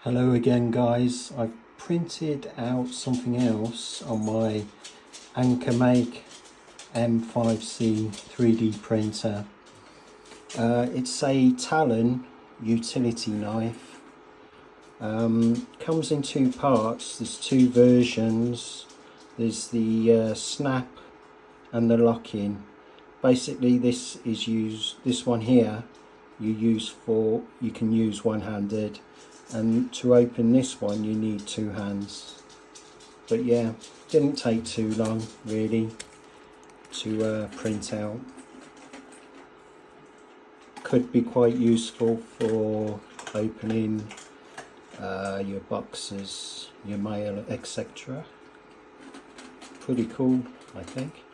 Hello again guys, I've printed out something else on my AnkerMake M5C 3D printer. It's a Talon Utility Knife. Comes in two parts. There's two versions. There's the snap and the lock-in. Basically this one here you can use one-handed, and to open this one you need two hands. But yeah, didn't take too long really to print out. Could be quite useful for opening your boxes, your mail, etc. Pretty cool, I think.